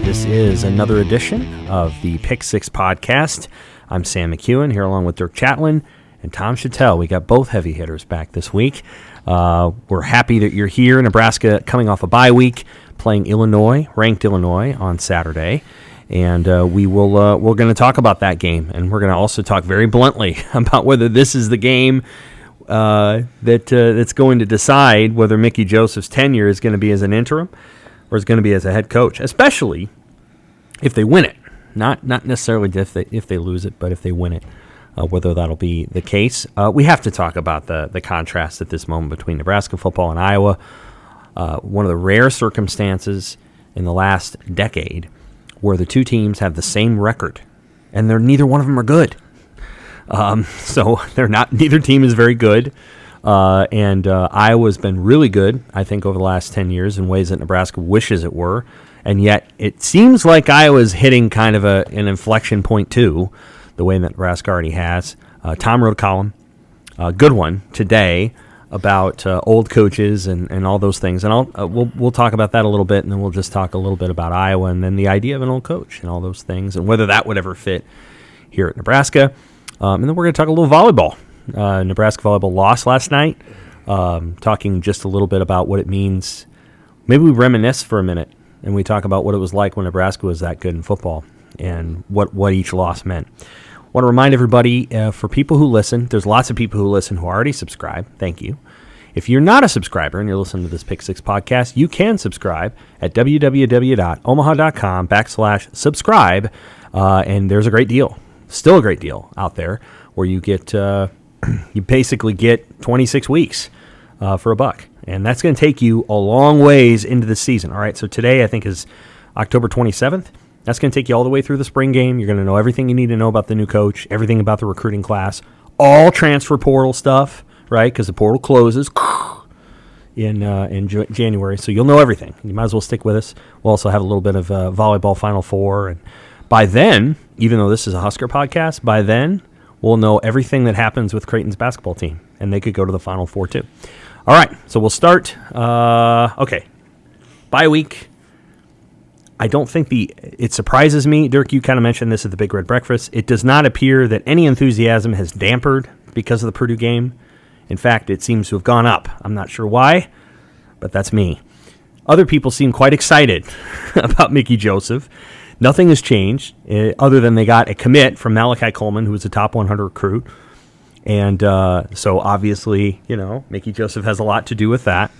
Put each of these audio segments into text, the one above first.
This is another edition of the Pick Six podcast. I'm Sam McKewon here along with Dirk Chatelain and Tom Shatel. We got both heavy hitters back this week. We're happy that you're here. Nebraska coming off a bye week, playing Illinois, ranked Illinois on Saturday. And we're going to talk about that game. And we're going to also talk very bluntly about whether this is the game that's going to decide whether Mickey Joseph's tenure is going to be as an interim or is going to be as a head coach, especially if they win it. Not necessarily if they lose it, but if they win it, whether that'll be the case. We have to talk about the contrast at this moment between Nebraska football and Iowa. One of the rare circumstances in the last decade where the two teams have the same record, and neither one of them are good. So neither team is very good. And Iowa's been really good, I think, over the last 10 years in ways that Nebraska wishes it were. And yet it seems like Iowa's hitting kind of an inflection point, too, the way that Nebraska already has. Tom wrote a column, a good one, today about old coaches and all those things. And we'll talk about that a little bit, and then we'll just talk a little bit about Iowa and then the idea of an old coach and all those things and whether that would ever fit here at Nebraska. And then we're going to talk a little volleyball. Nebraska volleyball lost last night, talking just a little bit about what it means. Maybe we reminisce for a minute, and we talk about what it was like when Nebraska was that good in football and what each loss meant. I want to remind everybody, for people who listen, there's lots of people who listen who already subscribe. Thank you. If you're not a subscriber and you're listening to this Pick Six podcast, you can subscribe at www.omaha.com/subscribe, and there's a great deal, still a great deal out there where you get you basically get 26 weeks for $1. And that's going to take you a long ways into the season. All right, so today I think is October 27th. That's going to take you all the way through the spring game. You're going to know everything you need to know about the new coach, everything about the recruiting class, all transfer portal stuff, right? Because the portal closes in January, so you'll know everything. You might as well stick with us. We'll also have a little bit of volleyball Final Four. And by then, even though this is a Husker podcast, by then we'll know everything that happens with Creighton's basketball team, and they could go to the Final Four too. All right, so we'll start. Okay, bye week. I don't think it surprises me. Dirk, you kind of mentioned this at the Big Red Breakfast. It does not appear that any enthusiasm has dampered because of the Purdue game. In fact, it seems to have gone up. I'm not sure why, but that's me. Other people seem quite excited about Mickey Joseph. Nothing has changed other than they got a commit from Malachi Coleman, who was a top 100 recruit. And so obviously, Mickey Joseph has a lot to do with that.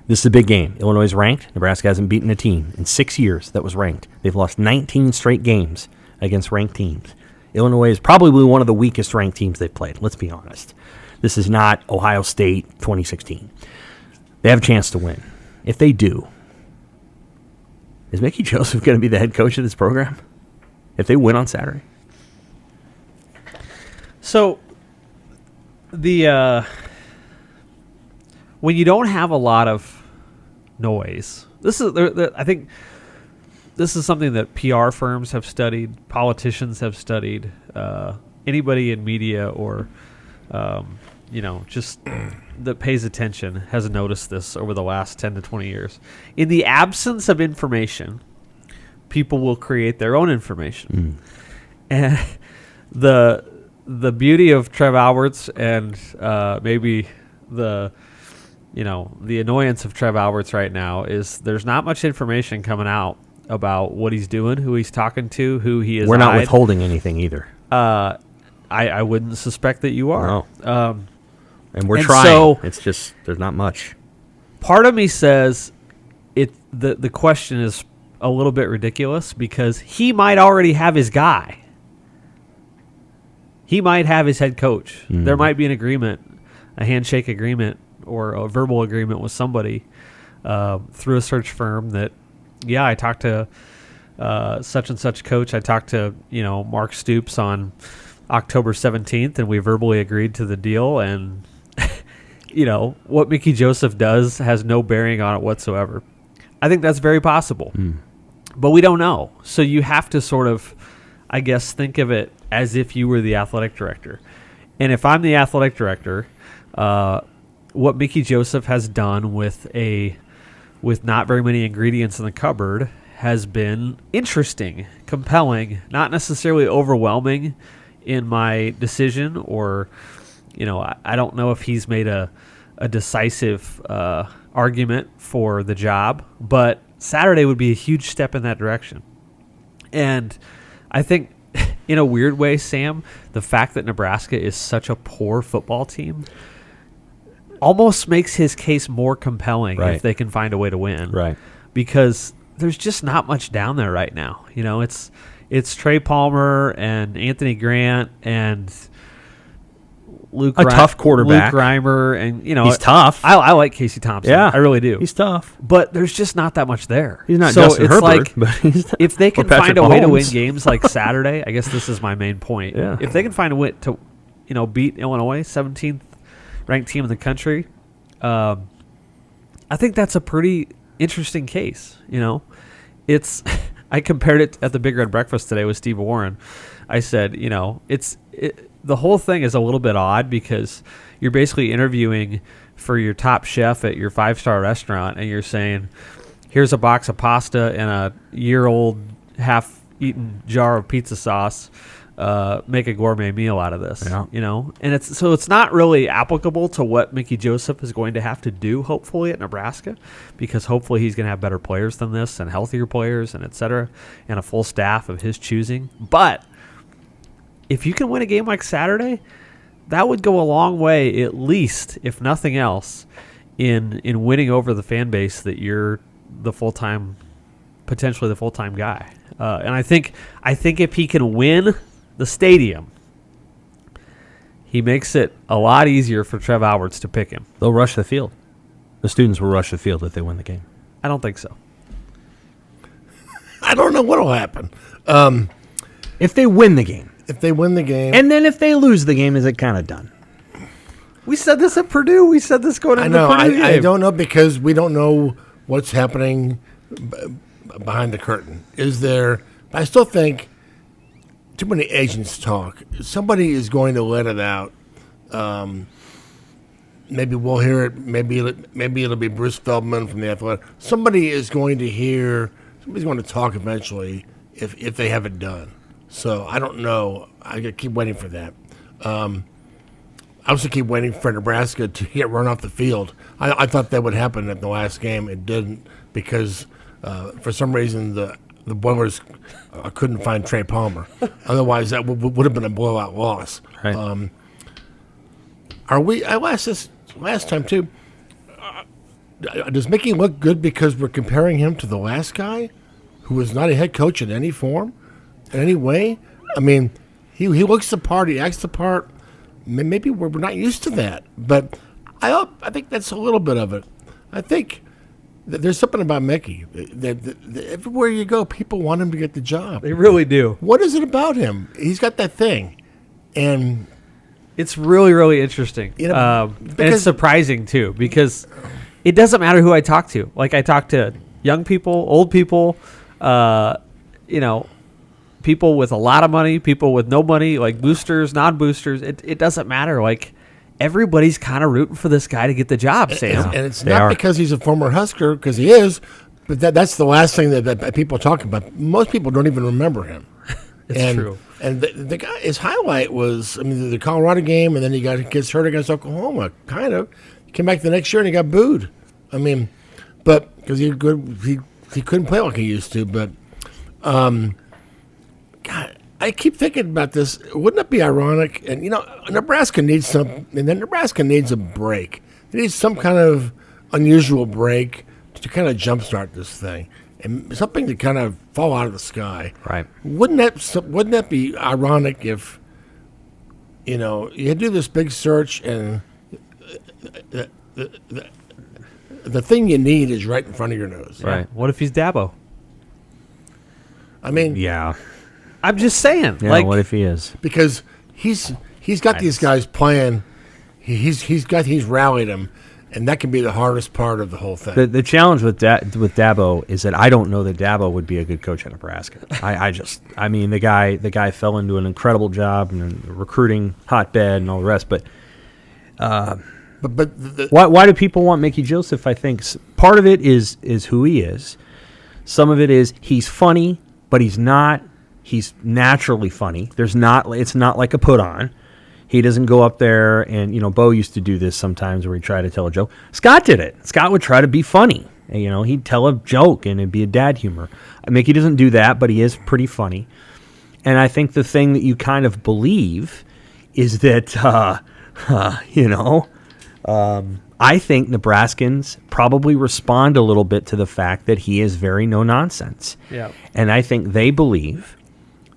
This is a big game. Illinois is ranked. Nebraska hasn't beaten a team in 6 years that was ranked. They've lost 19 straight games against ranked teams. Illinois is probably one of the weakest ranked teams they've played. Let's be honest. This is not Ohio State 2016. They have a chance to win. If they do, is Mickey Joseph going to be the head coach of this program if they win on Saturday? So, when you don't have a lot of noise, I think this is something that PR firms have studied, politicians have studied, anybody in media or just that pays attention has noticed this over the last 10 to 20 years. In the absence of information, people will create their own information. And the beauty of Trev Alberts and maybe the annoyance of Trev Alberts right now is there's not much information coming out about what he's doing, who he's talking to, who he is. We're not withholding anything either. I wouldn't suspect that you are. No. And we're trying. So, it's just there's not much. Part of me says the question is a little bit ridiculous because he might already have his guy. He might have his head coach. There might be an agreement, a handshake agreement or a verbal agreement with somebody through a search firm that, I talked to such and such coach. I talked to, Mark Stoops on October 17th, and we verbally agreed to the deal. And, what Mickey Joseph does has no bearing on it whatsoever. I think that's very possible. But we don't know. So you have to sort of, I guess, think of it as if you were the athletic director. And if I'm the athletic director, what Mickey Joseph has done with not very many ingredients in the cupboard has been interesting, compelling, not necessarily overwhelming in my decision, or I don't know if he's made a decisive argument for the job, but Saturday would be a huge step in that direction. And I think in a weird way, Sam, the fact that Nebraska is such a poor football team almost makes his case more compelling if they can find a way to win. Right. Because there's just not much down there right now. It's Trey Palmer and Anthony Grant and tough quarterback. Luke Reimer, and he's tough. I like Casey Thompson. Yeah, I really do. He's tough, but there's just not that much there. He's not so Justin it's Herbert, like, but he's if they can Patrick find a way to win Mahomes. games like Saturday, I guess this is my main point. Yeah. If they can find a way to, beat Illinois, 17th ranked team in the country, I think that's a pretty interesting case. It's I compared it at the Big Red Breakfast today with Steve Warren. I said, the whole thing is a little bit odd because you're basically interviewing for your top chef at your 5-star restaurant, and you're saying, here's a box of pasta and a year-old half-eaten jar of pizza sauce. Make a gourmet meal out of this, and it's not really applicable to what Mickey Joseph is going to have to do, hopefully, at Nebraska, because hopefully he's going to have better players than this and healthier players and et cetera, and a full staff of his choosing. But if you can win a game like Saturday, that would go a long way, at least, if nothing else, in winning over the fan base that you're potentially the full-time guy. And I think if he can win the stadium, he makes it a lot easier for Trev Alberts to pick him. They'll rush the field. The students will rush the field if they win the game. I don't think so. I don't know what will happen. If they win the game. If they win the game. And then if they lose the game, is it kind of done? We said this at Purdue. We said this going into I know. the Purdue game. I don't know, because we don't know what's happening behind the curtain. I still think too many agents talk. Somebody is going to let it out. Maybe we'll hear it. Maybe it'll be Bruce Feldman from the Athletic. Somebody's going to talk eventually if they have it done. So I don't know. I gotta keep waiting for that. I also keep waiting for Nebraska to get run off the field. I thought that would happen at the last game. It didn't, because for some reason the Boilers couldn't find Trey Palmer. Otherwise, that would have been a blowout loss. Right. I asked this last time too. Does Mickey look good because we're comparing him to the last guy, who was not a head coach in any form, in any way? I mean, he looks the part. He acts the part. Maybe we're not used to that, but I think that's a little bit of it. I think there's something about Mickey. Everywhere you go, people want him to get the job. They really do. What is it about him? He's got that thing, and it's really, really interesting. And it's surprising too, because it doesn't matter who I talk to. Like, I talk to young people, old people, people with a lot of money, people with no money, like boosters, non-boosters. It doesn't matter. Like, everybody's kind of rooting for this guy to get the job, Sam. And it's not because he's a former Husker, because he is, but that's the last thing that people talk about. Most people don't even remember him. It's true. And the guy, his highlight was, the Colorado game, and then he gets hurt against Oklahoma, kind of. He came back the next year and he got booed. But because he couldn't play like he used to. But God, I keep thinking about this. Wouldn't it be ironic? And Nebraska needs something, and then Nebraska needs a break. They need some kind of unusual break to kind of jumpstart this thing, and something to kind of fall out of the sky. Right. Wouldn't that be ironic if you do this big search and the thing you need is right in front of your nose. Right. What if he's Dabo? Yeah. I'm just saying. Yeah, what if he is? Because he's got these guys playing. He's rallied them, and that can be the hardest part of the whole thing. The challenge with Dabo is that I don't know that Dabo would be a good coach at Nebraska. The guy fell into an incredible job and a recruiting hotbed and all the rest, but Why do people want Mickey Joseph? I think part of it is who he is. Some of it is he's funny, but he's not. He's naturally funny. It's not like a put on. He doesn't go up there and, Bo used to do this sometimes where he'd try to tell a joke. Scott did it. Scott would try to be funny. And, he'd tell a joke and it'd be a dad humor. Mickey doesn't do that, but he is pretty funny. And I think the thing that you kind of believe is that, I think Nebraskans probably respond a little bit to the fact that he is very no nonsense. Yeah. And I think they believe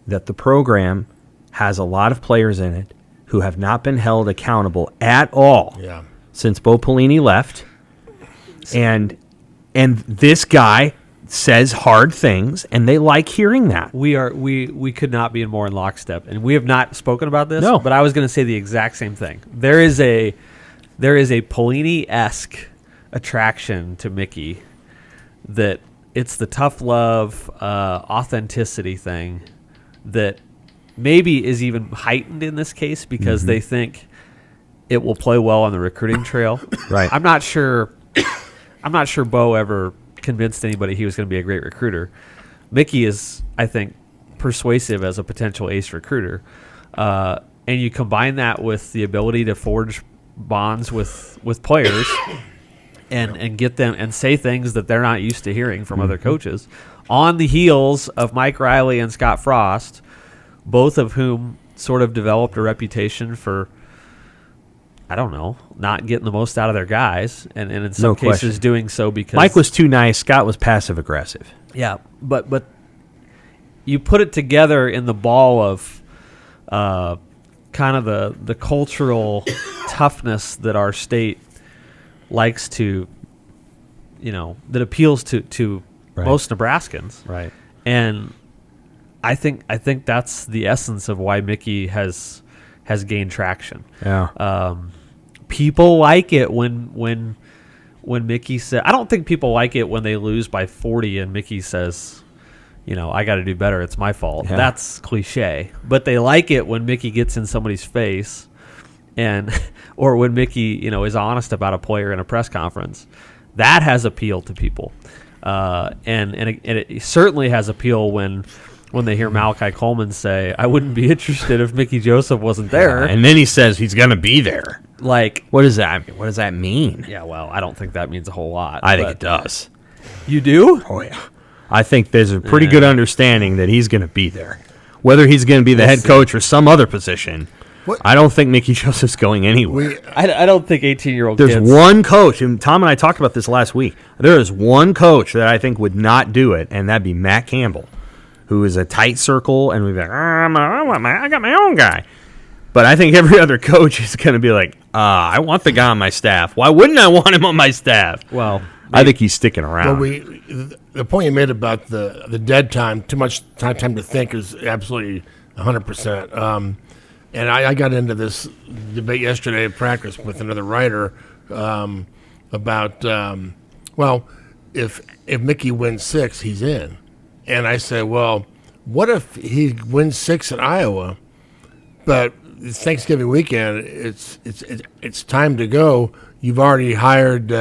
that the program has a lot of players in it who have not been held accountable at all since Bo Pelini left. And this guy says hard things, and they like hearing that. We could not be more in lockstep, and we have not spoken about this. No. But I was going to say the exact same thing. There is a Pelini-esque attraction to Mickey that it's the tough love, authenticity thing that maybe is even heightened in this case because they think it will play well on the recruiting trail. Right. I'm not sure Bo ever convinced anybody he was going to be a great recruiter. Mickey is, I think, persuasive as a potential ace recruiter. And you combine that with the ability to forge bonds with players and get them and say things that they're not used to hearing from other coaches on the heels of Mike Riley and Scott Frost, both of whom sort of developed a reputation for, I don't know, not getting the most out of their guys, and in some cases doing so because Mike was too nice, Scott was passive aggressive. Yeah, but you put it together in the ball of kind of the cultural toughness that our state likes to, that appeals to most Nebraskans. Right. And I think that's the essence of why Mickey has gained traction. Yeah. People like it when Mickey said. I don't think people like it when they lose by 40 and Mickey says, I got to do better. It's my fault. Yeah. That's cliche. But they like it when Mickey gets in somebody's face, or when Mickey is honest about a player in a press conference. That has appeal to people, and it certainly has appeal when they hear Malachi Coleman say, "I wouldn't be interested if Mickey Joseph wasn't there." And then he says he's going to be there. Like, what does that mean? Yeah, well, I don't think that means a whole lot. I think it does. You do? Oh, yeah. I think there's a pretty good understanding that he's going to be there. Whether he's going to be the head coach or some other position, I don't think Mickey Joseph's going anywhere. I don't think 18-year-old There's kids. one coach, and Tom and I talked about this last week. There is one coach that I think would not do it, and that'd be Matt Campbell, who is a tight circle, and we'd be like, I got my own guy. But I think every other coach is going to be like, I want the guy on my staff. Why wouldn't I want him on my staff? Well, I think he's sticking around. Well, the point you made about the dead time, too much time to think, is absolutely 100%. And I got into this debate yesterday at practice with another writer about, if Mickey wins 6, he's in. And I said, well, what if he wins 6 at Iowa, but it's Thanksgiving weekend, it's time to go. You've already hired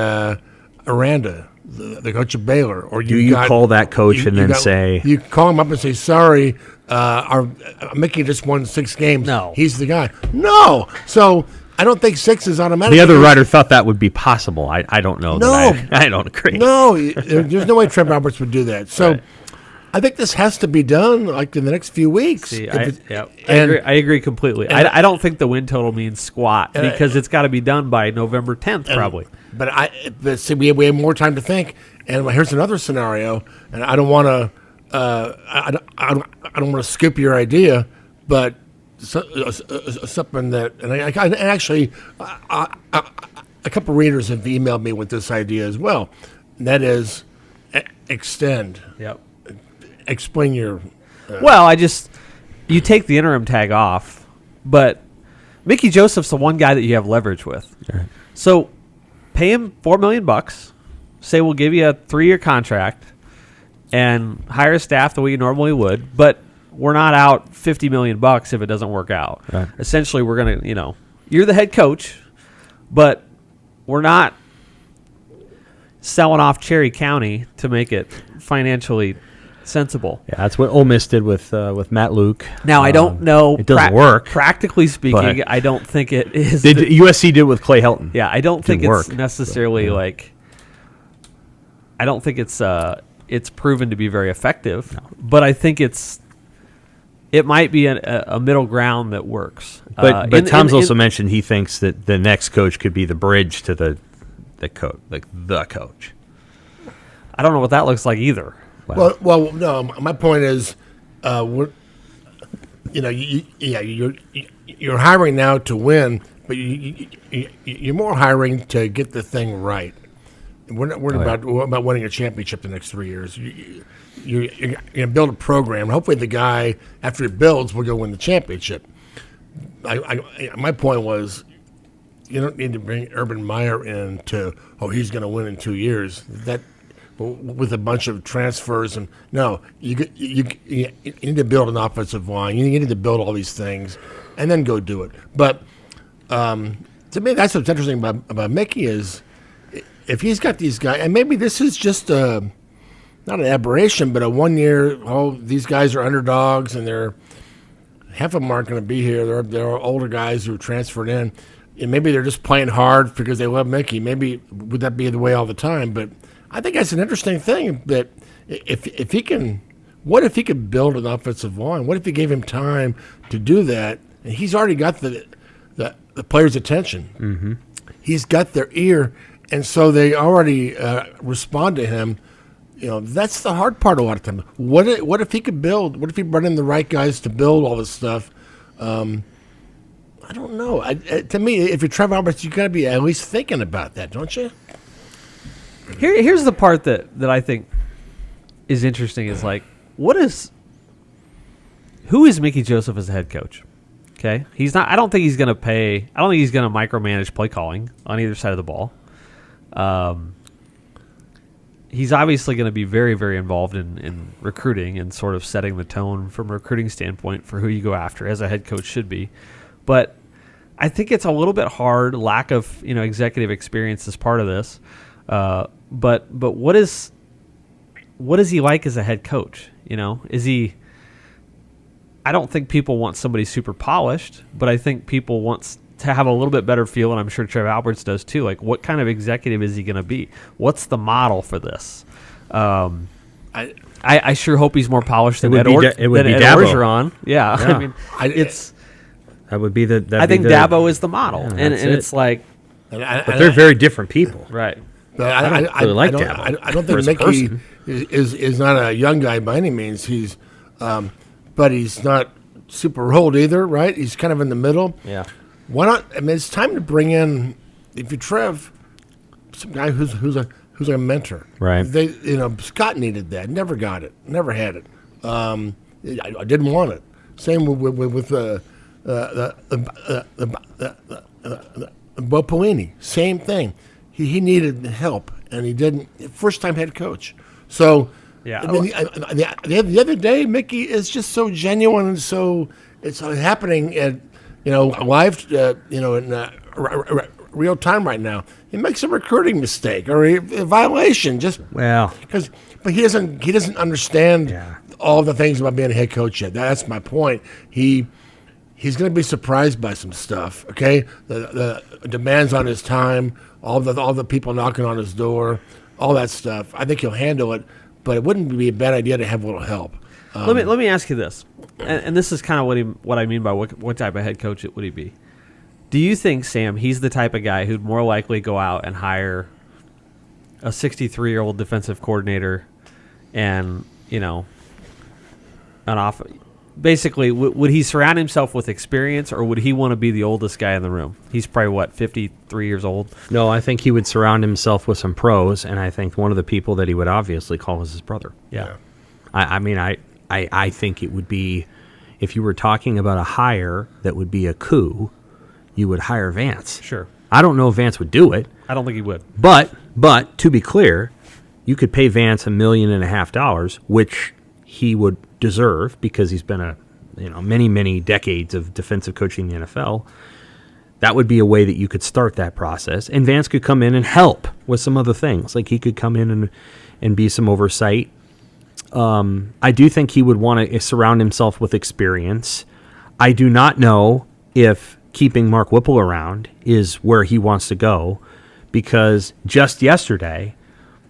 Aranda, the coach of Baylor. Or do you call that coach and then say... You call him up and say, sorry, our Mickey just won 6 games. No. He's the guy. No. So I don't think 6 is automatic. The other writer thought that would be possible. I don't know. No. I don't agree. No. There's no way Trev Roberts would do that. So... Right. I think this has to be done like in the next few weeks. See, I agree completely. I don't think the win total means squat because it's got to be done by November 10th probably. But see, we have more time to think. And here's another scenario, and I don't want to I don't want to skip your idea, but something that and actually a couple of readers have emailed me with this idea as well. And that is extend. Yep. Explain your... you take the interim tag off, but Mickey Joseph's the one guy that you have leverage with. Right. So pay him $4 million, say we'll give you a 3-year contract, and hire staff the way you normally would, but we're not out $50 million if it doesn't work out. Right. Essentially, we're going to, you're the head coach, but we're not selling off Cherry County to make it financially sensible. Yeah, that's what Ole Miss did with Matt Luke. Now, I don't know. It doesn't work. Practically speaking, but I don't think it is. USC did with Clay Helton. Yeah, I don't think Didn't it's work, necessarily like. I don't think it's proven to be very effective, but I think it might be a middle ground that works. But Tom's also mentioned he thinks that the next coach could be the bridge to the coach, like the coach. I don't know what that looks like either. Well, no. My point is, you're hiring now to win, but you're more hiring to get the thing right. We're not worried about winning a championship the next 3 years. You're going to build a program. Hopefully, the guy after he builds will go win the championship. My point was, you don't need to bring Urban Meyer in he's going to win in 2 years. That with a bunch of transfers and no, you need to build an offensive line. You need to build all these things, and then go do it. But to me, that's what's interesting about Mickey is if he's got these guys, and maybe this is just not an aberration, but a 1 year. Oh, these guys are underdogs, and half of them aren't going to be here. They're older guys who transferred in. And maybe they're just playing hard because they love Mickey. Maybe would that be the way all the time? But I think that's an interesting thing that if he can, what if he could build an offensive line? What if he gave him time to do that? And he's already got the players' attention. Mm-hmm. He's got their ear, and so they already respond to him. That's the hard part a lot of times. What if he could build? What if he brought in the right guys to build all this stuff? I don't know. To me, if you're Trevor Alberts, you got to be at least thinking about that, don't you? Here's the part that I think is interesting is like, who is Mickey Joseph as a head coach? Okay, he's not. I don't think he's going to pay. I don't think he's going to micromanage play calling on either side of the ball. He's obviously going to be very, very involved in recruiting and sort of setting the tone from a recruiting standpoint for who you go after, as a head coach should be. But I think it's a little bit hard. Lack of executive experience is part of this. But what is he like as a head coach? Is he? I don't think people want somebody super polished, but I think people want to have a little bit better feel, and I'm sure Trev Alberts does too. Like, what kind of executive is he going to be? What's the model for this? I sure hope he's more polished than Ed Orgeron. Yeah. I mean, that would be the. I think Dabo is the model, yeah, and it's like, but they're very different people, right? But I really like Dabo. I don't think Mickey is not a young guy by any means. He's, but he's not super old either, right? He's kind of in the middle. Yeah. Why not? I mean, it's time to bring in, if you Trev, some guy who's a mentor. Right. Scott needed that. Never got it. Never had it. I didn't want it. Same with Bo Pelini. Same thing. He needed help, and he didn't. First time head coach. So yeah. The other day, Mickey is just so genuine, and so it's happening at live in real time right now. He makes a recruiting mistake or a violation but he doesn't understand all the things about being a head coach yet. That's my point. He's going to be surprised by some stuff. Okay, the demands on his time, all the people knocking on his door, all that stuff. I think he'll handle it, but it wouldn't be a bad idea to have a little help. Let me ask you this, and this is kind of what I mean by what type of head coach would he be? Do you think, Sam, he's the type of guy who'd more likely go out and hire a 63-year-old defensive coordinator and basically, would he surround himself with experience, or would he want to be the oldest guy in the room? He's probably, 53 years old? No, I think he would surround himself with some pros, and I think one of the people that he would obviously call is his brother. Yeah. I think it would be, if you were talking about a hire that would be a coup, you would hire Vance. Sure. I don't know if Vance would do it. I don't think he would. But to be clear, you could pay Vance $1.5 million, which he would deserve because he's been many decades of defensive coaching in the NFL. That would be a way that you could start that process. And Vance could come in and help with some other things. Like he could come in and be some oversight. I do think he would want to surround himself with experience. I do not know if keeping Mark Whipple around is where he wants to go, because just yesterday,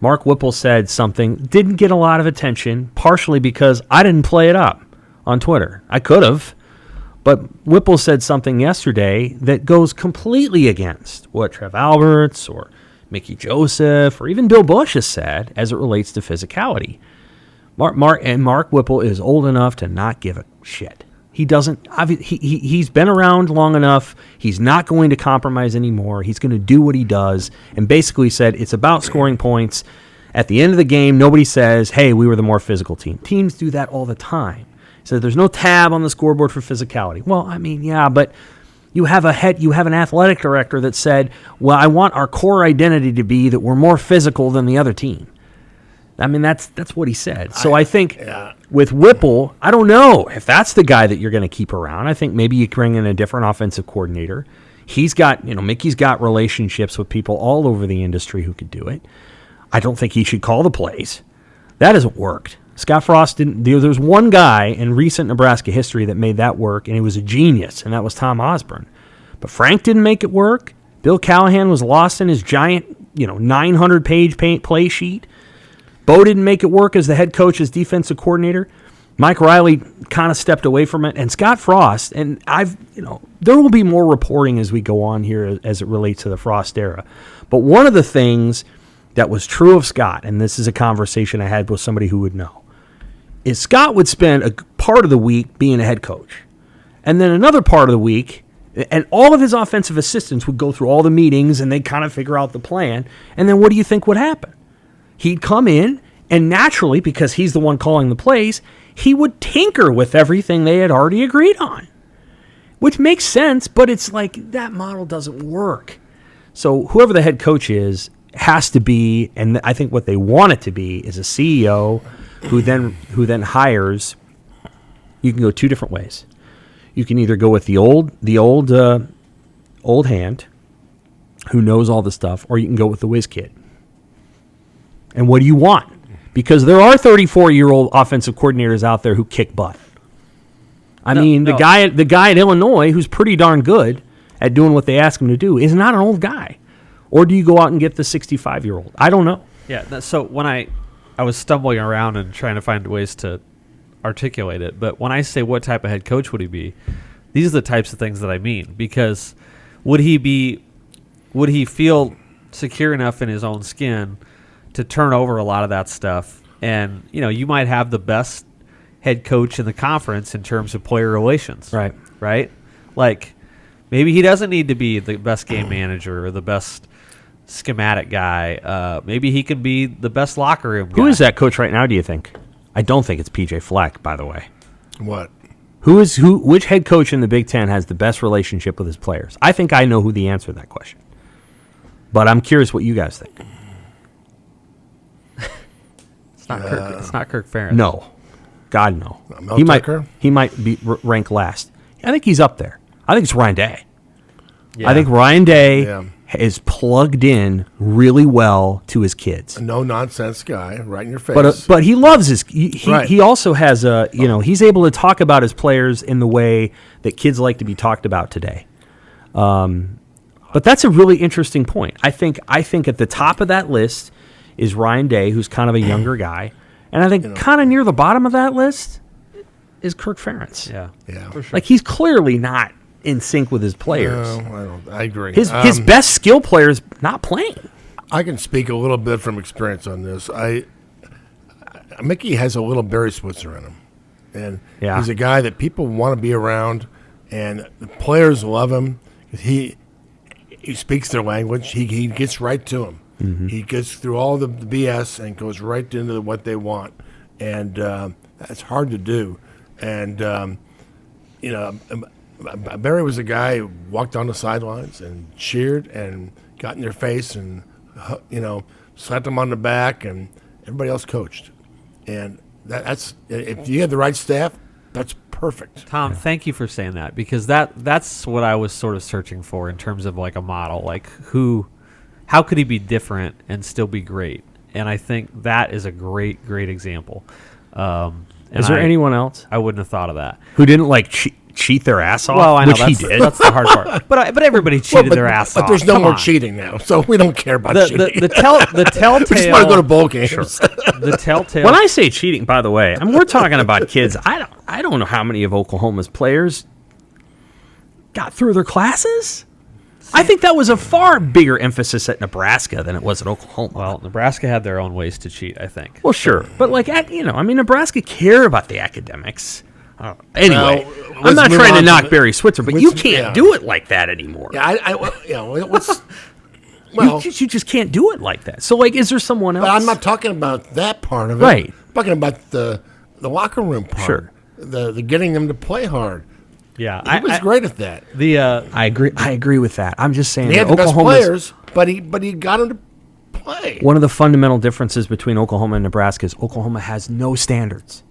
Mark Whipple said something, didn't get a lot of attention, partially because I didn't play it up on Twitter. I could have, but Whipple said something yesterday that goes completely against what Trev Alberts or Mickey Joseph or even Bill Bush has said as it relates to physicality. Mark Whipple is old enough to not give a shit. He doesn't. He's been around long enough. He's not going to compromise anymore. He's going to do what he does, and basically said it's about scoring points. At the end of the game, nobody says, "Hey, we were the more physical team." Teams do that all the time. So there's no tab on the scoreboard for physicality. Well, I mean, yeah, but you have an athletic director that said, "Well, I want our core identity to be that we're more physical than the other team." I mean, that's what he said. So I think with Whipple, I don't know if that's the guy that you're going to keep around. I think maybe you bring in a different offensive coordinator. He's got, Mickey's got relationships with people all over the industry who could do it. I don't think he should call the plays. That hasn't worked. Scott Frost didn't. There's one guy in recent Nebraska history that made that work, and he was a genius, and that was Tom Osborne. But Frank didn't make it work. Bill Callahan was lost in his giant, 900-page play sheet. Bo didn't make it work as the head coach, as defensive coordinator. Mike Riley kind of stepped away from it. And Scott Frost, and there will be more reporting as we go on here as it relates to the Frost era. But one of the things that was true of Scott, and this is a conversation I had with somebody who would know, is Scott would spend a part of the week being a head coach. And then another part of the week, and all of his offensive assistants would go through all the meetings and they'd kind of figure out the plan. And then what do you think would happen? He'd come in, and naturally, because he's the one calling the plays, he would tinker with everything they had already agreed on, which makes sense, but it's like that model doesn't work. So whoever the head coach is has to be, and I think what they want it to be, is a CEO who then hires. You can go two different ways. You can either go with the old hand who knows all the stuff, or you can go with the whiz kid. And what do you want? Because there are 34-year-old offensive coordinators out there who kick butt. The guy at Illinois, who's pretty darn good at doing what they ask him to do, is not an old guy. Or do you go out and get the 65-year-old? I don't know. Yeah. So when I was stumbling around and trying to find ways to articulate it, but when I say what type of head coach would he be, these are the types of things that I mean. Because would he feel secure enough in his own skin to turn over a lot of that stuff? And, you might have the best head coach in the conference in terms of player relations. Right? Like, maybe he doesn't need to be the best game manager or the best schematic guy. Maybe he can be the best locker room guy. Who is that coach right now, do you think? I don't think it's PJ Fleck, by the way. What? Which head coach in the Big Ten has the best relationship with his players? I think I know who the answer to that question. But I'm curious what you guys think. It's not Kirk Ferentz. No, God no. He might be ranked last. I think he's up there. I think it's Ryan Day. Yeah. I think Ryan Day is plugged in really well to his kids. A no nonsense guy, right in your face. But he loves his. He also has he's able to talk about his players in the way that kids like to be talked about today. But that's a really interesting point. I think at the top of that list is Ryan Day, who's kind of a younger guy. And I think kind of near the bottom of that list is Kirk Ferentz. Yeah, for sure. Like, he's clearly not in sync with his players. No, I agree. His best skill players not playing. I can speak a little bit from experience on this. Mickey has a little Barry Switzer in him. And he's a guy that people want to be around, and the players love him. He speaks their language. He gets right to them. Mm-hmm. He gets through all the BS and goes right into what they want, and that's hard to do. And Barry was a guy who walked on the sidelines and cheered and got in their face and slapped them on the back, and everybody else coached. And that's if you have the right staff, that's perfect. perfect. Tom, thank you for saying that, because that's what I was sort of searching for in terms of like a model, like how could he be different and still be great? And I think that is a great example. Is there anyone else I wouldn't have thought of that. who didn't like cheat their ass off? Well, I know which he did. That's the hard part. But everybody cheated their ass but off. there's no Come more on. cheating now, so we don't care about cheating. The telltale. we just want to go to bowl games. The telltale. When I say cheating, by the way, we're talking about kids. I don't know how many of Oklahoma's players got through their classes. I think that was a far bigger emphasis at Nebraska than it was at Oklahoma. Well, Nebraska had their own ways to cheat, I think. Well, sure, but Nebraska cared about the academics. Anyway, Well, I'm not let's move trying to on knock to Barry Switzer, but you can't do it like that anymore. Yeah, what's well, you just can't do it like that. So, is there someone else? but I'm not talking about that part of it. Right. I'm talking about the locker room part. Sure. The getting them to play hard. Yeah, He was great at that. I agree. I agree with that. I'm just saying He had that the best Oklahoma's- players, but he got them to play. One of the fundamental differences between Oklahoma and Nebraska is Oklahoma has no standards.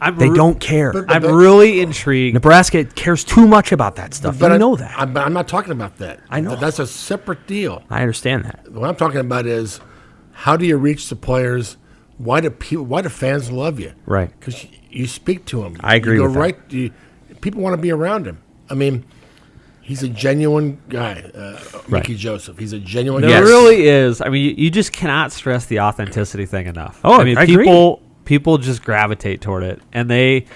I'm They re- don't care. But- I'm really intrigued. Nebraska cares too much about that stuff. But You know that. I'm not talking about that. I know. That's a separate deal. I understand that. What I'm talking about is how do you reach the players? Why do fans love you? Right. Because you speak to them. I agree You go with that. right. People want to be around him. I mean, he's a genuine guy, Mickey Joseph. He's a genuine There guy. really is. I mean, you just cannot stress the authenticity thing enough. Oh, I mean, I agree. people just gravitate toward it, and they,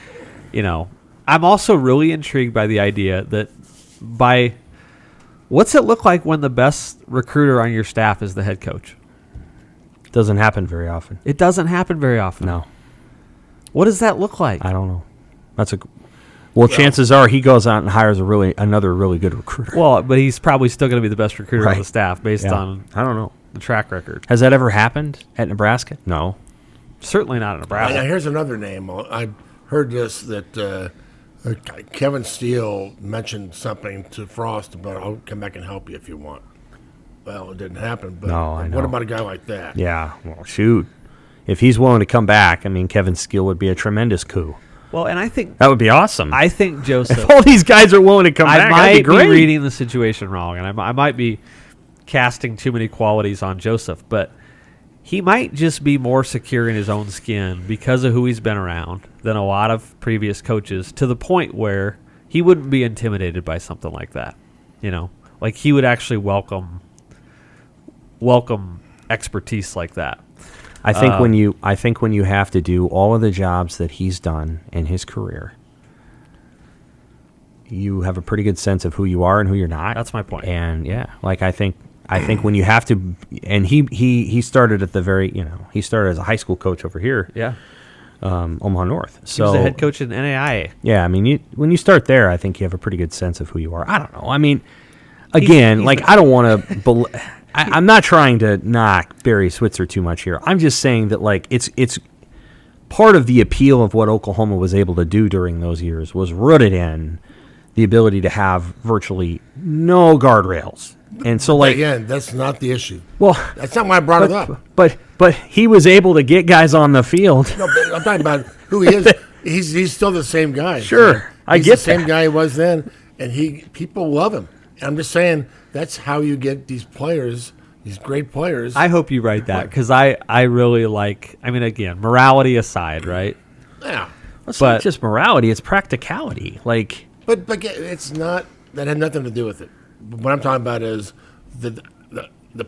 I'm also really intrigued by the idea that what's it look like when the best recruiter on your staff is the head coach? Doesn't happen very often. It doesn't happen very often. No, What does that look like? I don't know. Well, chances are he goes out and hires another really good recruiter. Well, but he's probably still going to be the best recruiter on Right. the staff based Yeah. on I don't know. the track record. Has that ever happened at Nebraska? No. Certainly not in Now, Nebraska. here's another name. I heard this that Kevin Steele mentioned something to Frost about, I'll come back and help you if you want. Well, it didn't happen. But No, I know. what about a guy like that? Yeah. Well, shoot. If he's willing to come back, Kevin Steele would be a tremendous coup. Well, and I think That would be awesome. Joseph. if all these guys are willing to come I back, might that'd be great. reading the situation wrong, and I might be casting too many qualities on Joseph, but he might just be more secure in his own skin because of who he's been around than a lot of previous coaches, to the point where he wouldn't be intimidated by something like that. Like he would actually welcome expertise like that. I think when you have to do all of the jobs that he's done in his career, you have a pretty good sense of who you are and who you're not. That's my point. And I think when you have to, and he started at the very, he started as a high school coach over here, Yeah. Omaha North. He So was the head coach in NAIA. yeah, when you start there, I think you have a pretty good sense of who you are. I don't know. Again, I don't want to. I'm not trying to knock Barry Switzer too much here. I'm just saying that it's part of the appeal of what Oklahoma was able to do during those years was rooted in the ability to have virtually no guardrails. And so Again, that's not the issue. well, That's not why I brought it up. but he was able to get guys on the field. No, but I'm talking about who he is. He's still the same guy. Sure, I He's get the same that. guy he was then, and people love him. And I'm just saying that's how you get these players, these great players. I hope you write that, because I really like, again, morality aside, right? Yeah, It's But- not just morality; it's practicality. but it's not. That had nothing to do with it. What I'm talking about is the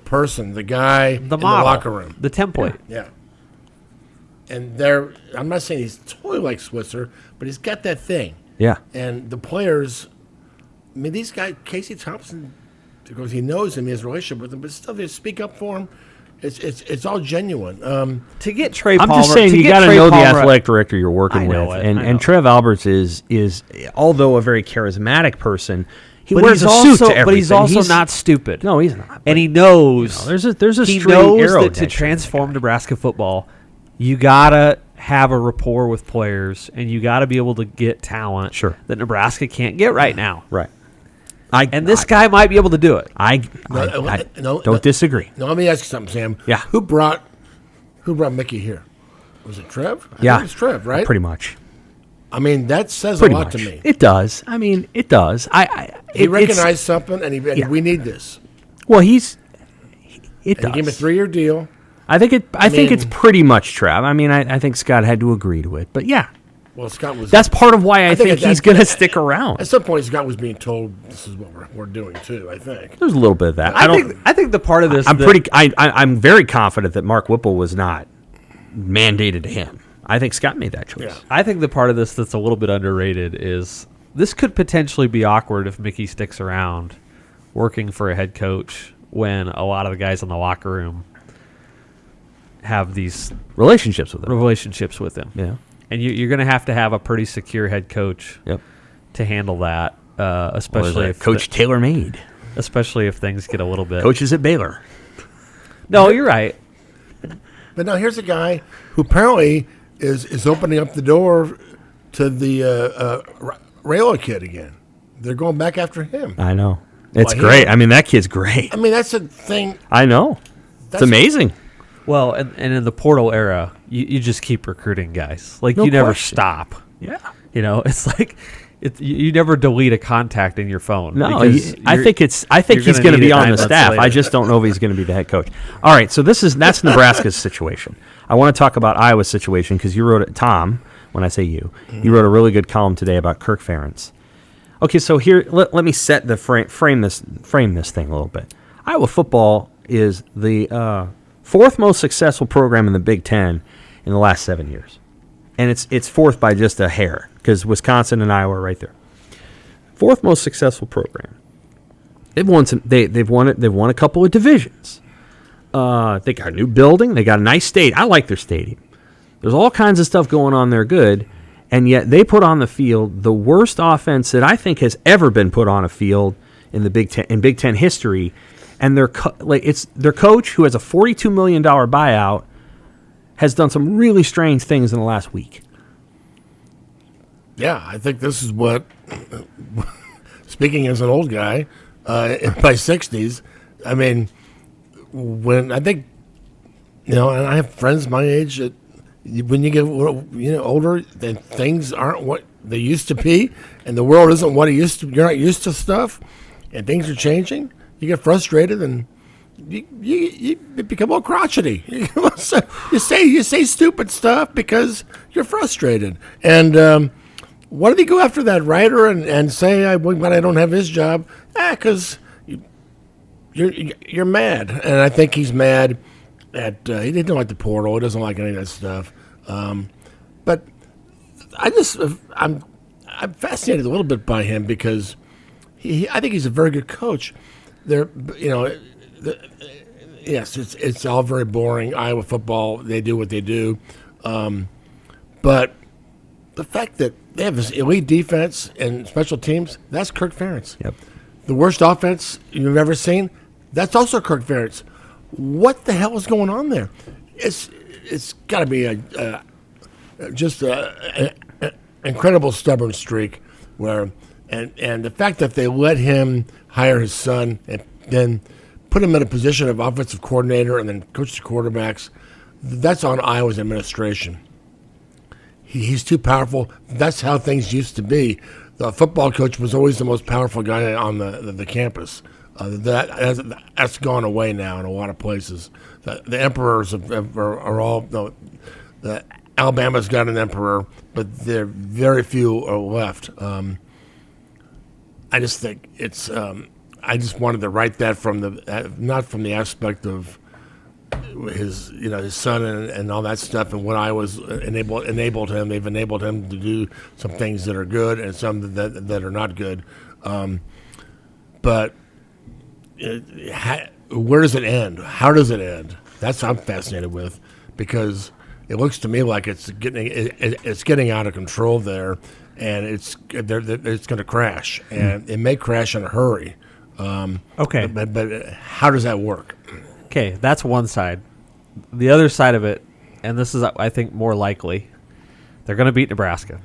person, the guy The in model, the locker room. the template. Yeah. And I'm not saying he's totally like Switzer, but he's got that thing. Yeah. And the players, these guys, Casey Thompson, because he knows him, he has a relationship with him, but still they speak up for him. It's all genuine. To get Trey I'm Palmer, just saying to you get got to Trey know the Palmer- athletic director you're working I know with, it, I know. and Trev Alberts is although a very charismatic person, he But wears he's a suit also, to everything. but he's also not stupid. No, he's not. And he knows. there's a he straight knows arrow that to tension in transform that guy. Nebraska football, you gotta have a rapport with players, and you gotta be able to get talent Sure. that Nebraska can't get right now. Right. And this guy might be able to do it. I don't disagree. Now let me ask you something, Sam. Yeah. Who brought Mickey here? Was it Trev? I Yeah, think it's Trev, right? Pretty much. I mean, that says Pretty a lot much. to me. It does. I mean, it does. He recognized something, and we need this. Well, it does. He gave him a 3-year deal. I think it's pretty much Trav. I mean, I think Scott had to agree to it, but yeah. Well, Scott was. That's part of why I think he's going to stick around. At some point, Scott was being told this is what we're doing too. I think there's a little bit of that. I think the part of this. I'm very confident that Mark Whipple was not mandated to him. I think Scott made that choice. Yeah. I think the part of this that's a little bit underrated is this could potentially be awkward if Mickey sticks around working for a head coach when a lot of the guys in the locker room have these relationships with him. Yeah. And you're going to have a pretty secure head coach to handle that, especially if Coach tailor-made. Especially if things get a little bit. Coaches at Baylor. No, you're right. But now here's a guy who apparently is opening up the door to the Rayla kid again. They're going back after him. I know. It's great. I mean, that kid's great. I mean, that's a thing. I know. It's amazing. Well, and in the portal era, you just keep recruiting guys. Like, No you never question. stop. Yeah. You know, it's like you never delete a contact in your phone. No, because I think he's going to be on the staff. later. I just don't know if he's going to be the head coach. All right, so that's Nebraska's situation. I want to talk about Iowa's situation because you wrote it, Tom. When I say you wrote a really good column today about Kirk Ferentz. Okay, so here let me set the frame this thing a little bit. Iowa football is the fourth most successful program in the Big Ten in the last 7 years, and it's fourth by just a hair because Wisconsin and Iowa are right there. Fourth most successful program. They've won They've won a couple of divisions. They got a new building. They got a nice stadium. I like their stadium. There's all kinds of stuff going on there good, and yet they put on the field the worst offense that I think has ever been put on a field in the Big Ten history. And their coach, who has a $42 million buyout, has done some really strange things in the last week. Yeah, I think this is what, speaking as an old guy, in my 60s, I mean, when I think, and I have friends my age that when you get older, then things aren't what they used to be, and the world isn't what it used to. You're not used to stuff, and things are changing. You get frustrated, and you become all crotchety. You say stupid stuff because you're frustrated. And why did he go after that writer and say, I don't have his job? Because you're mad. And I think he's mad at he didn't like the portal. He doesn't like any of that stuff. But I'm fascinated a little bit by him because I think he's a very good coach. Yes, it's all very boring. Iowa football, they do what they do. But the fact that they have this elite defense and special teams, that's Kirk Ferentz. Yep. The worst offense you've ever seen, that's also Kirk Ferentz. What the hell is going on there? It's got to be just an incredible stubborn streak where, and the fact that they let him hire his son and then put him in a position of offensive coordinator and then coach the quarterbacks, that's on Iowa's administration. He's too powerful. That's how things used to be. The football coach was always the most powerful guy on the campus. That's gone away now in a lot of places. The emperors are all the Alabama's got an emperor, but there very few are left. I just think it's. I just wanted to write that from not from the aspect of his son and all that stuff and what I was enabled him. They've enabled him to do some things that are good and some that are not good. But where does it end? How does it end? That's what I'm fascinated with because it looks to me like it's getting out of control there, and it's going to crash, and it may crash in a hurry. Okay, but how does that work? Okay, that's one side. The other side of it, and this is, I think, more likely, they're going to beat Nebraska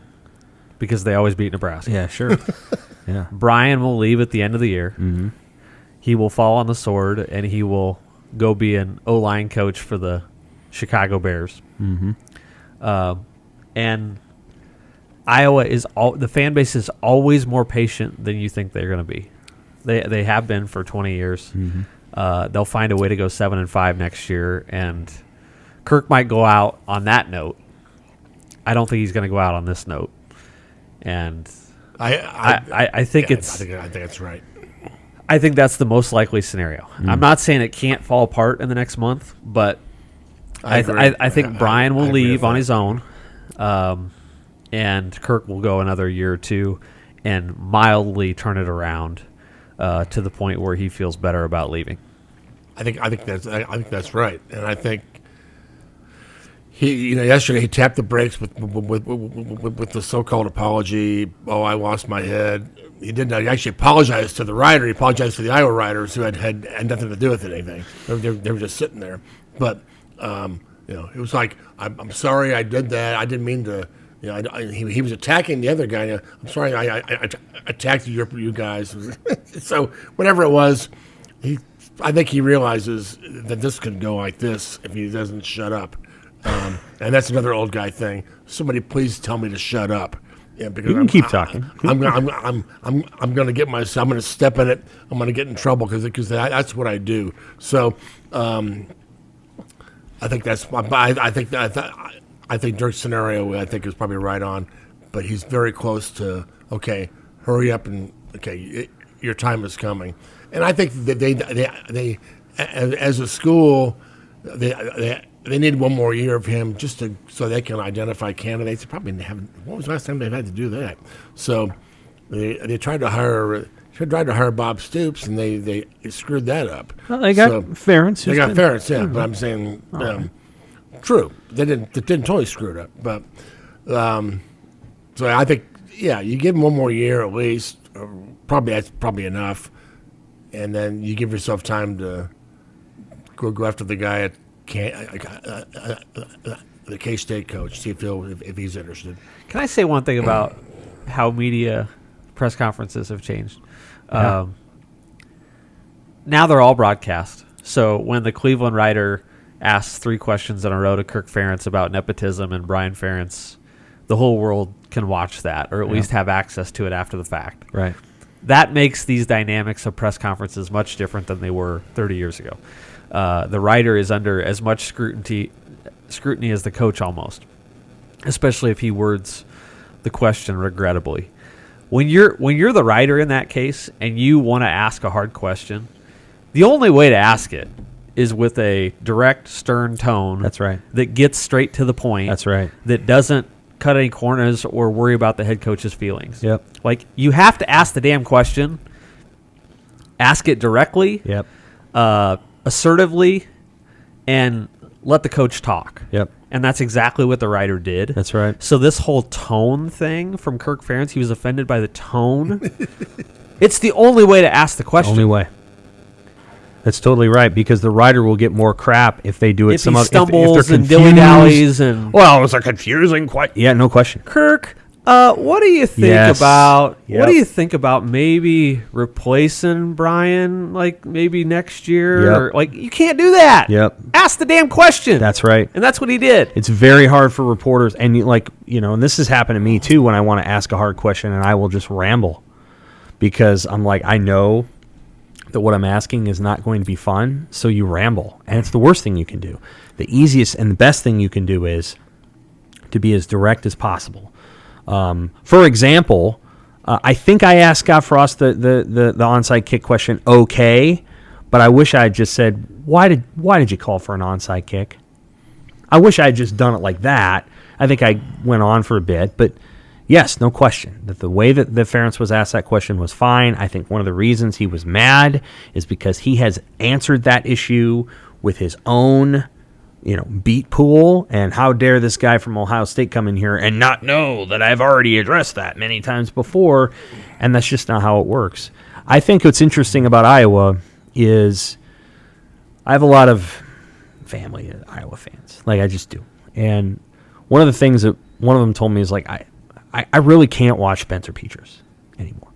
because they always beat Nebraska. Yeah, sure. Yeah. Brian will leave at the end of the year. Mm-hmm. He will fall on the sword, and he will go be an O-line coach for the Chicago Bears. Mm-hmm. And Iowa is the fan base is always more patient than you think they're going to be. They have been for 20 years. Mm-hmm. They'll find a way to go 7-5 next year, and Kirk might go out on that note. I don't think he's going to go out on this note, and I think I think that's right. I think that's the most likely scenario. I'm not saying it can't fall apart in the next month, but I think Brian will leave on his own, and Kirk will go another year or two and mildly turn it around to the point where he feels better about leaving. I think that's right, and I think yesterday he tapped the brakes with the so-called apology. Oh, I lost my head. He didn't actually apologize to the rider. He apologized to the Iowa riders who had nothing to do with anything. They were just sitting there. But it was like, I'm sorry I did that. I didn't mean to. He was attacking the other guy. I'm sorry I attacked you guys. So whatever it was, I think he realizes that this could go like this if he doesn't shut up. And that's another old guy thing. Somebody please tell me to shut up. Yeah, because you can keep talking. I'm going to get myself. I'm going to step in it. I'm going to get in trouble because that's what I do. So I think that's. I think Dirk's scenario is probably right on, but he's very close to hurry up and your time is coming. And I think that they as a school they need one more year of him so they can identify candidates. They probably haven't. When was the last time they've had to do that? So they tried to hire Bob Stoops, and they screwed that up. Well, they got Ferentz. They got Ferentz, yeah. But I'm saying, true, they didn't totally screw it up. But so I think, you give him one more year at least. That's probably enough, and then you give yourself time to go after the guy at the K-State coach, see if he's interested. Can I say one thing about how media press conferences have changed? Yeah. Now they're all broadcast. So when the Cleveland writer asks 3 questions in a row to Kirk Ferentz about nepotism and Brian Ferentz, the whole world can watch that, or at least have access to it after the fact. Right. That makes these dynamics of press conferences much different than they were 30 years ago. The writer is under as much scrutiny as the coach almost, especially if he words the question regrettably. When you're the writer in that case and you want to ask a hard question, the only way to ask it is with a direct, stern tone. That's right. That gets straight to the point. That's right. That doesn't cut any corners or worry about the head coach's feelings. Yep. Like, you have to ask the damn question. Ask it directly. Yep. Assertively, and let the coach talk. Yep. And that's exactly what the writer did. That's right. So this whole tone thing from Kirk Ferentz, he was offended by the tone. It's the only way to ask the question. Only way. That's totally right, because the writer will get more crap if they do it. If he stumbles and dilly-dallies and... Well, it was a confusing question. Yeah, no question. Kirk, what do you think about... Yep. What do you think about maybe replacing Brian, like, maybe next year? Yep. Or, like, you can't do that. Yep. Ask the damn question. That's right. And that's what he did. It's very hard for reporters, and and this has happened to me too when I want to ask a hard question and I will just ramble because I'm like, I know that what I'm asking is not going to be fun, so you ramble. And it's the worst thing you can do. The easiest and the best thing you can do is to be as direct as possible. For example, I think I asked Scott Frost the onside kick question okay, but I wish I had just said, why did you call for an onside kick? I wish I had just done it like that. I think I went on for a bit, but yes, no question that the way that the Ferentz was asked that question was fine. I think one of the reasons he was mad is because he has answered that issue with his own, beat pool, and how dare this guy from Ohio State come in here and not know that I've already addressed that many times before, and that's just not how it works. I think what's interesting about Iowa is I have a lot of family Iowa fans, like I just do, and one of the things that one of them told me is like I really can't watch Spencer Petras anymore.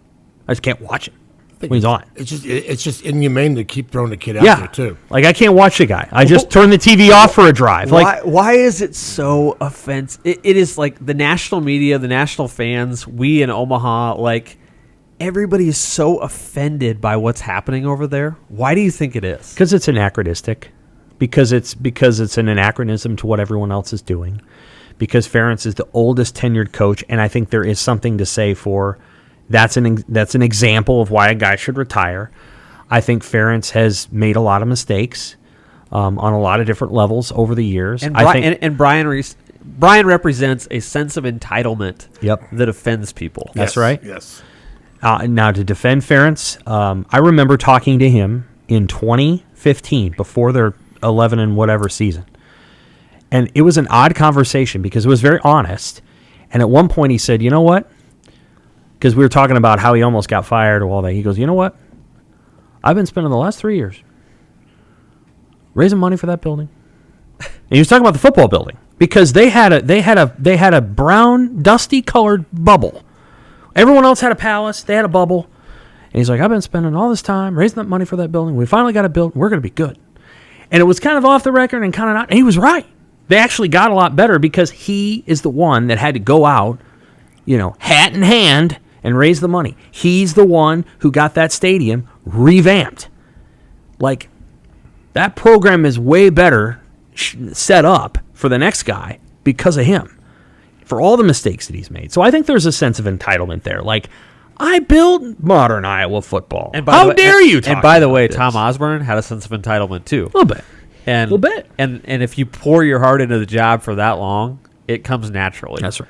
I just can't watch him. when he's on. It's just inhumane to keep throwing the kid out there too. Like, I can't watch the guy. I just turn the TV off for a drive. Why is it so offensive? It is like the national media, the national fans, we in Omaha, like everybody is so offended by what's happening over there. Why do you think it is? Because it's anachronistic. Because it's an anachronism to what everyone else is doing. Because Ferentz is the oldest tenured coach, and I think there is something to say for that's an example of why a guy should retire. I think Ferentz has made a lot of mistakes on a lot of different levels over the years. And Brian represents a sense of entitlement that offends people. That's right. Yes. Now, to defend Ferentz, I remember talking to him in 2015 before their 11 and whatever season. And it was an odd conversation because it was very honest. And at one point he said, you know what? Because we were talking about how he almost got fired or all that. He goes, you know what? I've been spending the last 3 years raising money for that building. And he was talking about the football building because they had a brown, dusty colored bubble. Everyone else had a palace. They had a bubble. And he's like, I've been spending all this time raising that money for that building. We finally got it built. We're going to be good. And it was kind of off the record and kind of not. And he was right. They actually got a lot better because he is the one that had to go out, hat in hand and raise the money. He's the one who got that stadium revamped. Like, that program is way better set up for the next guy because of him, for all the mistakes that he's made. So I think there's a sense of entitlement there. Like, I built modern Iowa football. And how dare you talk And by the about way, this? Tom Osborne had a sense of entitlement too. A little bit. And a little bit. And if you pour your heart into the job for that long, it comes naturally. That's right.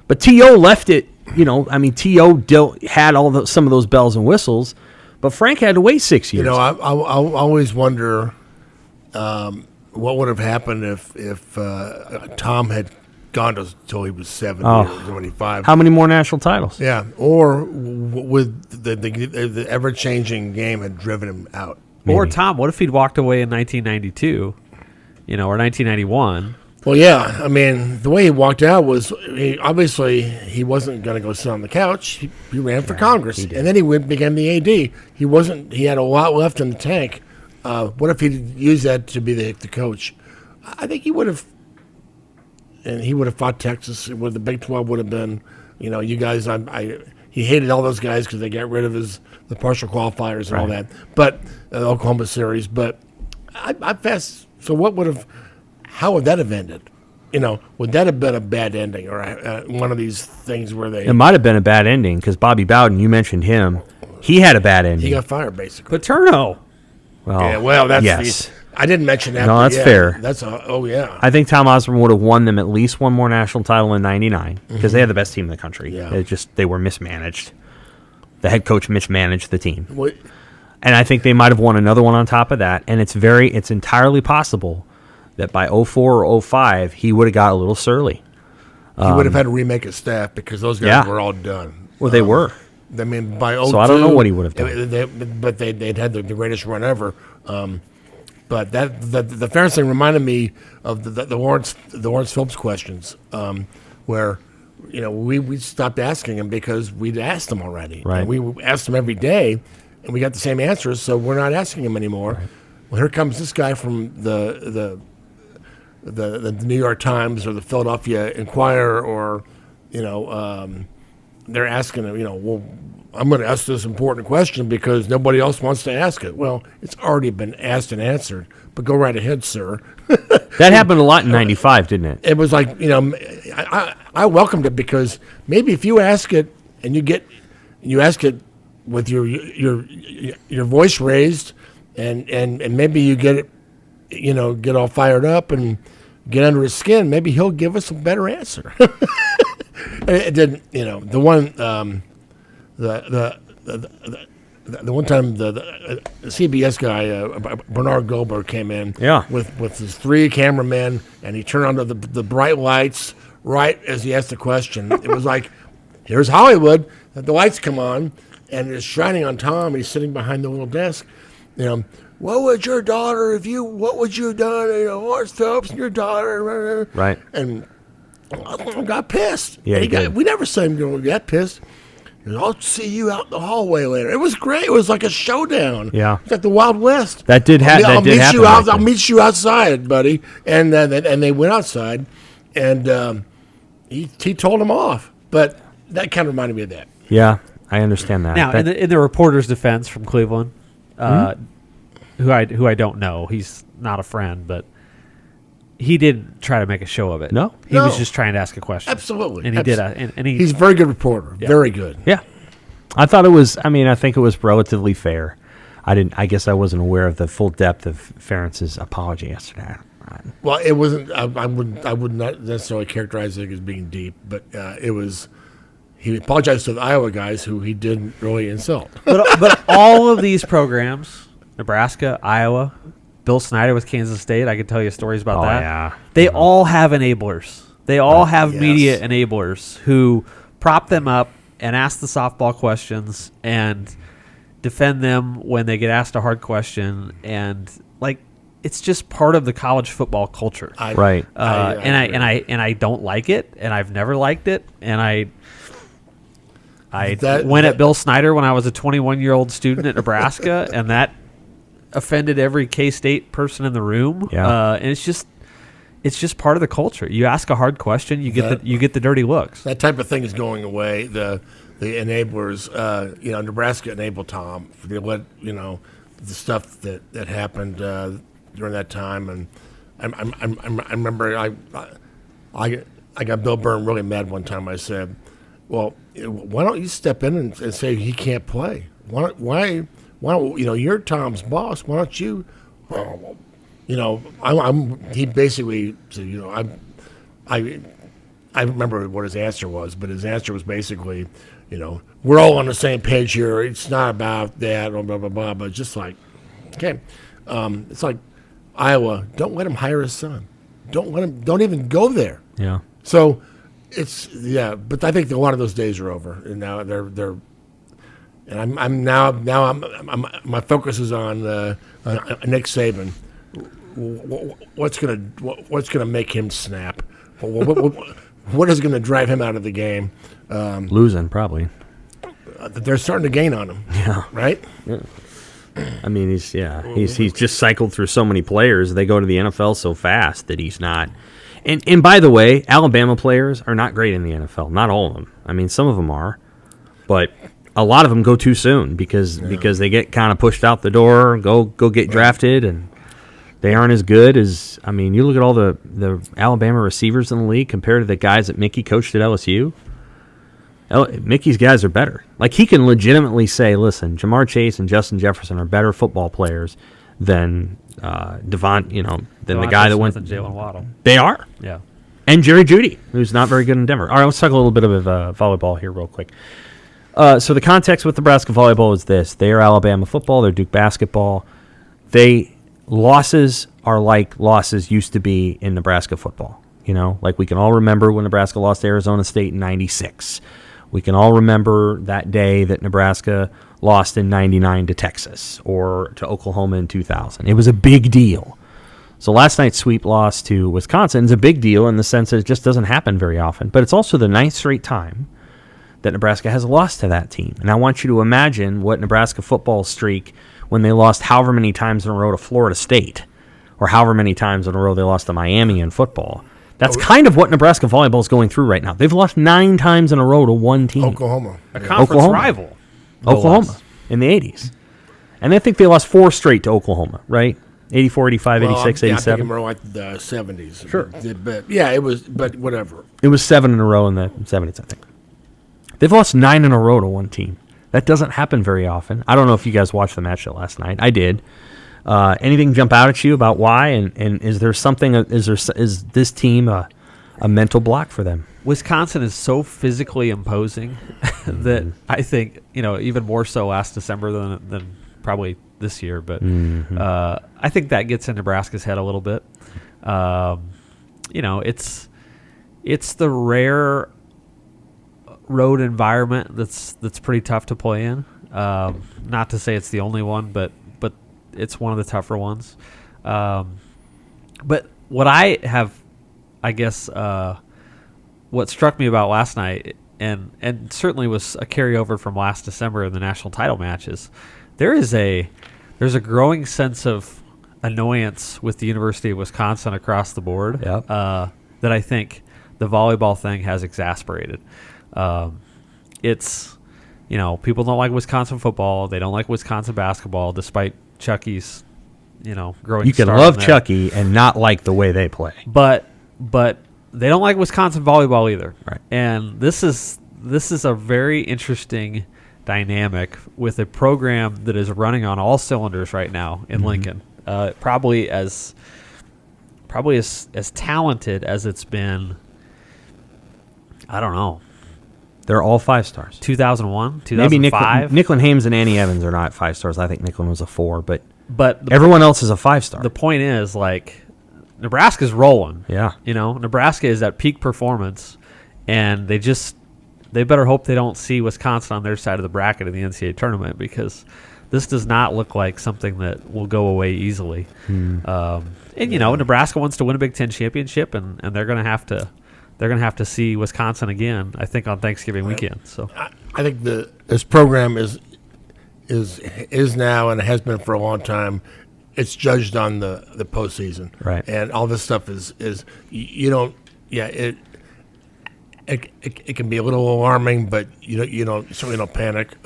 But T.O. left it, T.O. had some of those bells and whistles, but Frank had to wait 6 years. I always wonder what would have happened if Tom had gone until he was 70 or 75. How many more national titles? Yeah, or with the ever-changing game had driven him out. Or Maybe. Tom, what if he'd walked away in 1992, or 1991? Well, yeah. I mean, the way he walked out was he wasn't going to go sit on the couch. He ran for Congress, and then he became the AD. He had a lot left in the tank. What if he'd used that to be the coach? I think he would have, and he would have fought Texas. Where the Big 12 would have been, you guys. He hated all those guys because they got rid of the partial qualifiers and all that. But the Oklahoma series. But I fast. So how would that have ended? Would that have been a bad ending or one of these things where they? It might have been a bad ending because Bobby Bowden, you mentioned him. He had a bad ending. He got fired basically. Paterno. That's I didn't mention that. No, that's fair. Yeah. I think Tom Osborne would have won them at least one more national title in '99 because they had the best team in the country. Yeah. They were mismanaged. The head coach mismanaged the team. What? And I think they might have won another one on top of that. And it's entirely possible that by 04 or 05, he would have got a little surly. He would have had to remake his staff because those guys were all done. Well, they were. I mean, by 02, so I don't know what he would have done. But they'd had the greatest run ever. But the Ferentz thing reminded me of the Lawrence Phillips questions, where we stopped asking him because we'd asked them already. Right. And we asked them every day, and we got the same answers. So we're not asking him anymore. Right. Well, here comes this guy from the New York Times or the Philadelphia Inquirer, or they're asking him. Well, I'm going to ask this important question because nobody else wants to ask it. Well, it's already been asked and answered, but go right ahead, sir. That happened a lot in '95, didn't it? It was like, I welcomed it because maybe if you ask it and you ask it with your voice raised and maybe you get it, get all fired up and get under his skin, maybe he'll give us a better answer. It didn't, the one, the one time the CBS guy Bernard Goldberg came in with his 3 cameramen, and he turned on the bright lights right as he asked the question. It was like, here's Hollywood. The lights come on, and it's shining on Tom. And he's sitting behind the little desk. What would your daughter what would you have done? Lawrence Phillips and your daughter. Right. And I got pissed. Yeah, we never saw him get pissed. I'll see you out in the hallway later. It was great. It was like a showdown. Yeah. It's like the Wild West. That did happen. I'll meet happen. You I'll meet you outside, buddy. And they went outside, and he told him off. But that kind of reminded me of that. Yeah, I understand that. Now, in the reporter's defense from Cleveland, who I don't know, he's not a friend, but he did try to make a show of it. No. He was just trying to ask a question. Absolutely. And he did. And he's a very good reporter. Yeah. Very good. Yeah. I thought it was, I think it was relatively fair. I guess I wasn't aware of the full depth of Ferentz's apology yesterday. Well, it wasn't, I would not necessarily characterize it as being deep, but it was, he apologized to the Iowa guys who he didn't really insult. But all of these programs, Nebraska, Iowa, Bill Snyder with Kansas State, I could tell you stories about that. Yeah. They all have enablers. They all have yes. media enablers who prop them up and ask the softball questions and defend them when they get asked a hard question. And it's just part of the college football culture. Right. I don't like it, and I've never liked it, and I went at Bill Snyder when I was a 21-year-old student at Nebraska, and that offended every K-State person in the room. Yeah. And it's just part of the culture. You ask a hard question, you get the dirty looks. That type of thing is going away. The enablers, Nebraska enabled Tom for the stuff that happened during that time, and I remember I got Bill Byrne really mad one time. I said, "Well, why don't you step in and say he can't play? Why don't you're Tom's boss? Why don't you?" He basically said, I remember what his answer was, but his answer was basically, we're all on the same page here. It's not about that, blah blah blah. But just like, okay, it's like Iowa. Don't let him hire his son. Don't even go there. Yeah. So but I think a lot of those days are over, and now they're. And I'm my focus is on Nick Saban. What's gonna make him snap? What is gonna drive him out of the game? Losing, probably. They're starting to gain on him. Yeah. Right. Yeah. He's just cycled through so many players. They go to the NFL so fast that he's not. And by the way, Alabama players are not great in the NFL. Not all of them. Some of them are, but a lot of them go too soon because they get kind of pushed out the door, go get drafted, and they aren't as good as. You look at all the Alabama receivers in the league compared to the guys that Mickey coached at LSU. Mickey's guys are better. He can legitimately say, "Listen, Jamar Chase and Justin Jefferson are better football players than than the guy that went." Than Jalen Waddle. They are. Yeah. And Jerry Jeudy, who's not very good in Denver. All right, let's talk a little bit of volleyball here real quick. So the context with Nebraska volleyball is this: they are Alabama football, they're Duke basketball. Losses are like losses used to be in Nebraska football. We can all remember when Nebraska lost to Arizona State in '96. We can all remember that day that Nebraska lost in '99 to Texas or to Oklahoma in 2000. It was a big deal. So last night's sweep loss to Wisconsin is a big deal in the sense that it just doesn't happen very often. But it's also the 9th straight time that Nebraska has lost to that team. And I want you to imagine what Nebraska football streak when they lost however many times in a row to Florida State or however many times in a row they lost to Miami in football. That's kind of what Nebraska volleyball is going through right now. They've lost 9 times in a row to one team. Oklahoma. A conference rival. Oklahoma in the 80s. And I think they lost 4 straight to Oklahoma, right? 84, 85, 86, 87. I think more like the 70s. Sure. But it was, but whatever. It was 7 in a row in the 70s, I think. They've lost 9 in a row to one team. That doesn't happen very often. I don't know if you guys watched the match last night. I did. Anything jump out at you about why? And is there something? Is this team a mental block for them? Wisconsin is so physically imposing that I think even more so last December than probably this year. But I think that gets in Nebraska's head a little bit. It's the rare road environment that's pretty tough to play in. Not to say it's the only one, but it's one of the tougher ones. But what I have, I guess, what struck me about last night and certainly was a carryover from last December in the national title matches. There's a growing sense of annoyance with the University of Wisconsin across the board. Yep. That I think the volleyball thing has exasperated. It's, people don't like Wisconsin football. They don't like Wisconsin basketball, despite Chucky's, growing. You can star love in there. Chucky and not like the way they play. But they don't like Wisconsin volleyball either. Right. And this is a very interesting dynamic with a program that is running on all cylinders right now in Lincoln. Probably as talented as it's been. I don't know. They're all 5 stars. 2001, Maybe 2005. Nicklin Hames and Annie Evans are not 5 stars. I think Nicklin was a 4, but But everyone else is a 5-star. the point is, Nebraska's rolling. Yeah. Nebraska is at peak performance, and they better hope they don't see Wisconsin on their side of the bracket in the NCAA tournament, because this does not look like something that will go away easily. Nebraska wants to win a Big Ten championship, and they're going to have to see Wisconsin again, I think, on Thanksgiving weekend. So I think this program is now, and it has been for a long time, it's judged on the postseason. Right. And all this stuff is you don't, it can be a little alarming, but you certainly don't panic,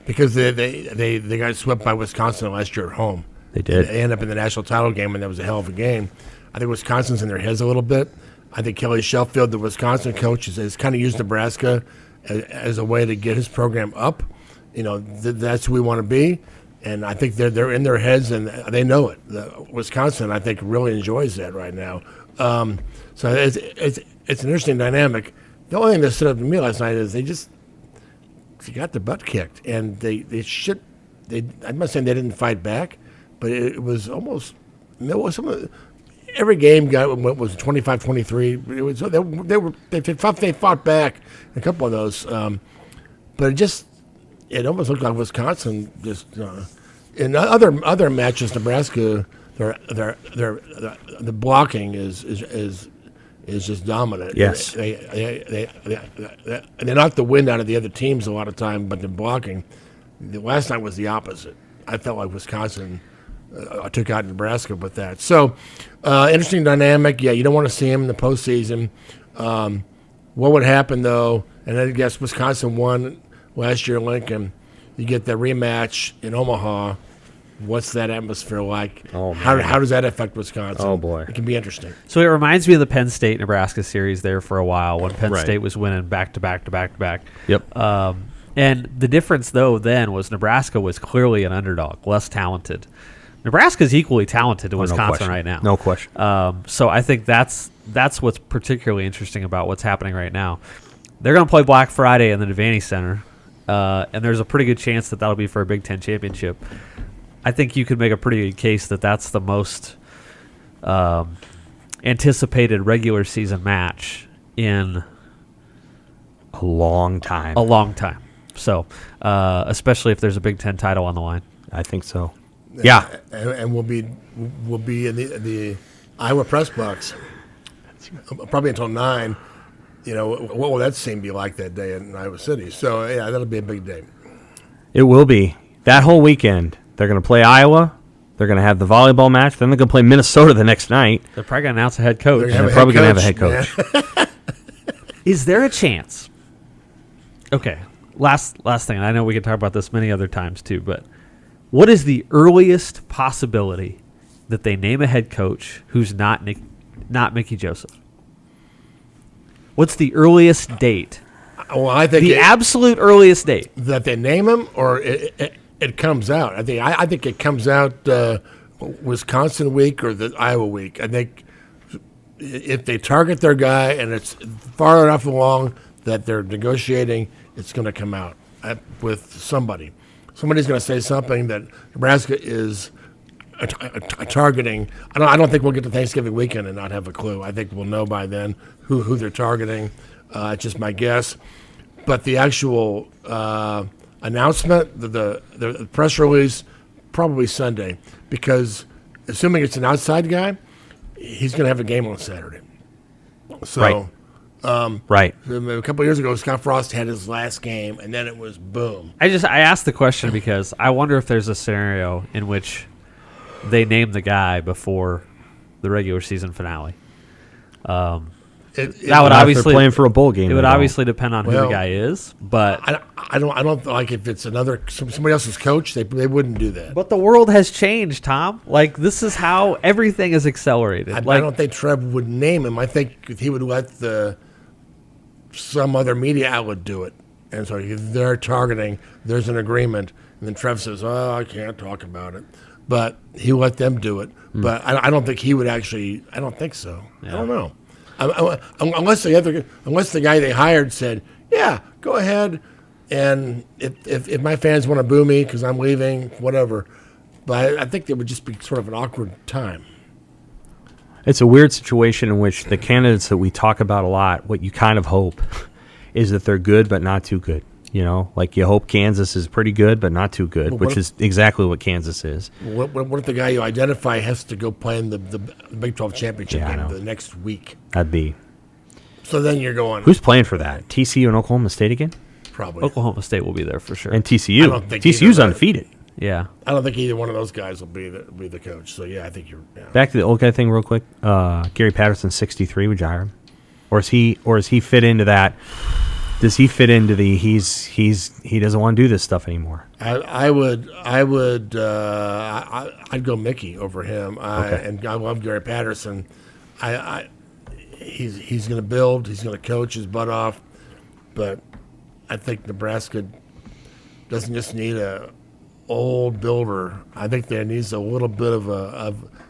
because they got swept by Wisconsin last year at home. They did. They ended up in the national title game, and that was a hell of a game. I think Wisconsin's in their heads a little bit. I think Kelly Sheffield, the Wisconsin coach, has kind of used Nebraska as a way to get his program up. That's who we want to be, and I think they're in their heads and they know it. Wisconsin, I think, really enjoys that right now. So it's an interesting dynamic. The only thing that stood up to me last night is they got their butt kicked, and I'm not saying they didn't fight back, but it was almost every game was 25-23. They fought back in a couple of those, but it almost looked like Wisconsin just in other matches. Nebraska, the blocking is just dominant. Yes. They knock the wind out of the other teams a lot of time, but the blocking. The last night was the opposite. I felt like Wisconsin took out Nebraska with that. So, interesting dynamic. Yeah, you don't want to see him in the postseason. What would happen, though, and I guess Wisconsin won last year in Lincoln. You get the rematch in Omaha. What's that atmosphere like? Oh, man. How does that affect Wisconsin? Oh, boy. It can be interesting. it reminds me of the Penn State-Nebraska series there for a while, when Penn Right. State was winning back-to-back. Yep. And the difference, though, then was Nebraska was clearly an underdog, less talented. Nebraska's equally talented to Wisconsin question. right now. No question. So I think that's what's particularly interesting about what's happening right now. They're going to play Black Friday in the Devaney Center, and there's a pretty good chance that that'll be for a Big Ten championship. I think you could make a pretty good case that that's the most anticipated regular season match in a long time. a long time. So, especially if there's a Big Ten title on the line. I think so. Yeah. And we'll be in the Iowa press box probably until 9. What will that scene be like that day in Iowa City? So yeah, that'll be a big day. It will be. That whole weekend, they're going to play Iowa. They're going to have the volleyball match. Then they're going to play Minnesota the next night. They're probably going to announce a head coach. They're And they're probably going to have a head coach. Is there a chance? Okay, last thing. And I know we can talk about this many other times too, but what is the earliest possibility that they name a head coach who's not Mickey Joseph? What's the earliest date? Well, I think The absolute earliest date. that they name him, or it comes out. I think it comes out Wisconsin week or the Iowa week. I think if they target their guy and it's far enough along that they're negotiating, it's going to come out with somebody. Somebody's going to say something that Nebraska is targeting. I don't think we'll get to Thanksgiving weekend and not have a clue. I think we'll know by then who they're targeting. It's just my guess. But the actual announcement, the press release, probably Sunday, because assuming it's an outside guy, he's going to have a game on Saturday. So, Right. Right. A couple of years ago, Scott Frost had his last game, and then it was boom. I asked the question because I wonder if there's a scenario in which they name the guy before the regular season finale. That would obviously playing for a bowl game. It would obviously depend on who the guy is, but I don't like if it's somebody else's coach, they wouldn't do that. But the world has changed, Tom. Like, this is how everything is accelerated. I don't think Trev would name him. I think he would let some other media outlet do it. And so they're targeting, there's an agreement, and then Trev says, "Oh, I can't talk about it." But he let them do it. But I don't think he would actually. I don't think so. Yeah. I don't know. Unless the guy they hired said, "Yeah, go ahead, and if my fans want to boo me because I'm leaving, whatever." But I think it would just be sort of an awkward time. It's a weird situation in which the candidates that we talk about a lot, what you kind of hope is that they're good but not too good. You know, like you hope Kansas is pretty good but not too good, which is exactly what Kansas is. What if the guy you identify has to go play in the Big 12 championship game the next week? That'd be. So then you're going. Who's playing for that? TCU and Oklahoma State again? Probably. Oklahoma State will be there for sure. And TCU. I don't think TCU's undefeated. Yeah. I don't think either one of those guys will be the coach. So yeah, I think you're. Yeah. Back to the old guy thing real quick. Gary Patterson's 63. Would you hire him? Or is he fit into that? Does he fit into the he doesn't want to do this stuff anymore? I'd go Mickey over him. And I love Gary Patterson. He's going to build. He's going to coach his butt off. But I think Nebraska doesn't just need a old builder. I think there needs a little bit of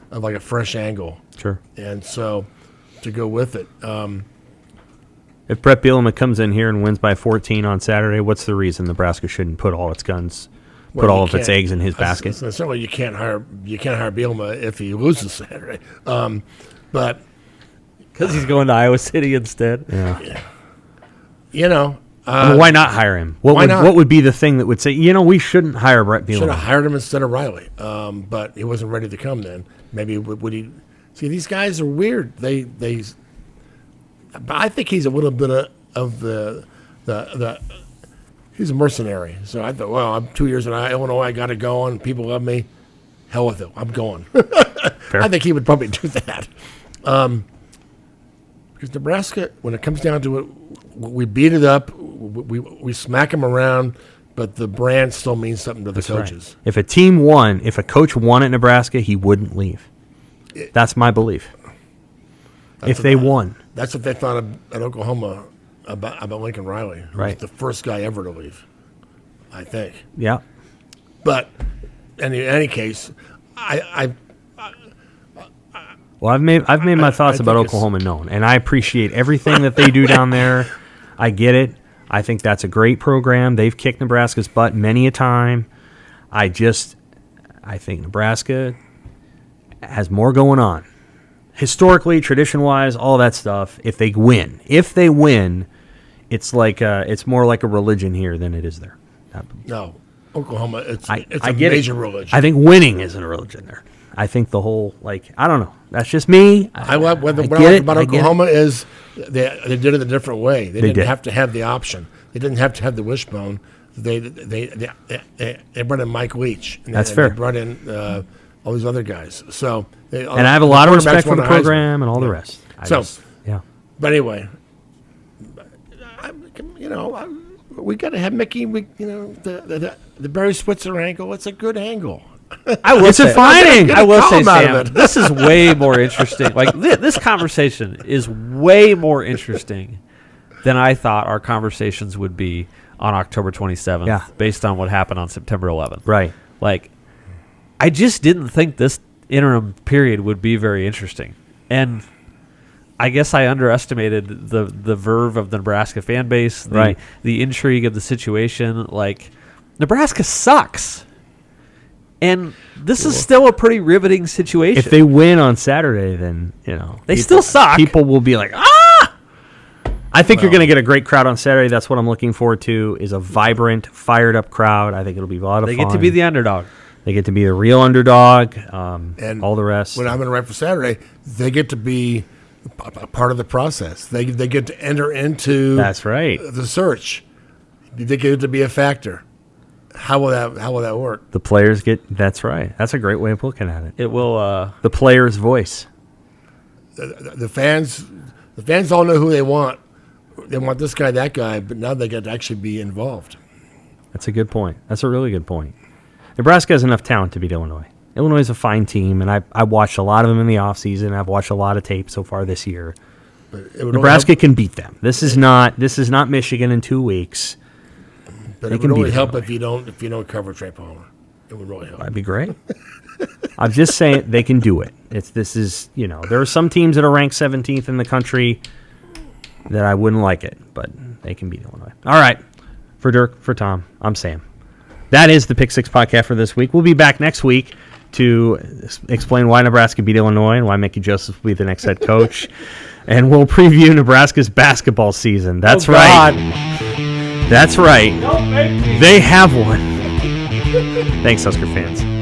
like a fresh angle. Sure. And so to go with it. If Brett Bielema comes in here and wins by 14 on Saturday, what's the reason Nebraska shouldn't put all its guns, put all of its eggs in his basket? Certainly, you can't hire Bielema if he loses Saturday, but because he's going to Iowa City instead. Yeah. You know, why not hire him? What would be the thing that would say, we shouldn't hire Brett Bielema? Should have hired him instead of Riley, but he wasn't ready to come then. Maybe would he? See, these guys are weird. But I think he's a little bit of the he's a mercenary. So I thought, well, I'm 2 years in Illinois. I got to go on. People love me. Hell with it. I'm going. I think he would probably do that. Because Nebraska, when it comes down to it, we beat it up. We smack them around, but the brand still means something to the coaches. Right. If a team won, if a coach won at Nebraska, he wouldn't leave. That's my belief. If they won. That's what they thought at Oklahoma about Lincoln Riley. Who was the first guy ever to leave, I think. Yeah. But in any case, I've made my thoughts about Oklahoma known, and I appreciate everything that they do down there. I get it. I think that's a great program. They've kicked Nebraska's butt many a time. I think Nebraska has more going on. Historically, tradition-wise, all that stuff. If they win, it's like it's more like a religion here than it is there. No, Oklahoma, it's a major religion. I think winning isn't a religion there. I think the whole I don't know. That's just me. What I like about Oklahoma is they did it a different way. They didn't have to have the option. They didn't have to have the wishbone. They brought in Mike Leach. That's fair. They brought in all these other guys. So I have a lot of respect for the program and all the rest. But anyway, we got to have Mickey. The Barry Switzer angle. It's a good angle. It's a fine angle. I will say, Sam, this is way more interesting. Like this conversation is way more interesting than I thought our conversations would be on October 27th. Yeah. Based on what happened on September 11th. Right. Like, I just didn't think this interim period would be very interesting. And I guess I underestimated the verve of the Nebraska fan base, the intrigue of the situation. Like, Nebraska sucks. And this is still a pretty riveting situation. If they win on Saturday, then, they still suck. People will be like, ah! I think you're going to get a great crowd on Saturday. That's what I'm looking forward to, is a vibrant, fired-up crowd. I think it'll be a lot of fun. They get to be the underdog. They get to be the real underdog, and all the rest. When I'm going to write for Saturday, they get to be a part of the process. They get to enter into That's right. the search. They get to be a factor. How will that work? The players get. That's right. That's a great way of looking at it. It will. The player's voice. The fans all know who they want. They want this guy, that guy, but now they get to actually be involved. That's a good point. That's a really good point. Nebraska has enough talent to beat Illinois. Illinois is a fine team, and I watched a lot of them in the offseason. I've watched a lot of tape so far this year. Nebraska can beat them. This is not Michigan in 2 weeks. But it would only help if you don't cover Trey Palmer. It would really help. That'd be great. I'm just saying they can do it. There are some teams that are ranked 17th in the country that I wouldn't like it, but they can beat Illinois. All right. For Dirk, for Tom, I'm Sam. That is the Pick Six podcast for this week. We'll be back next week to explain why Nebraska beat Illinois and why Mickey Joseph will be the next head coach. And we'll preview Nebraska's basketball season. That's right. That's right. They have one. Thanks, Husker fans.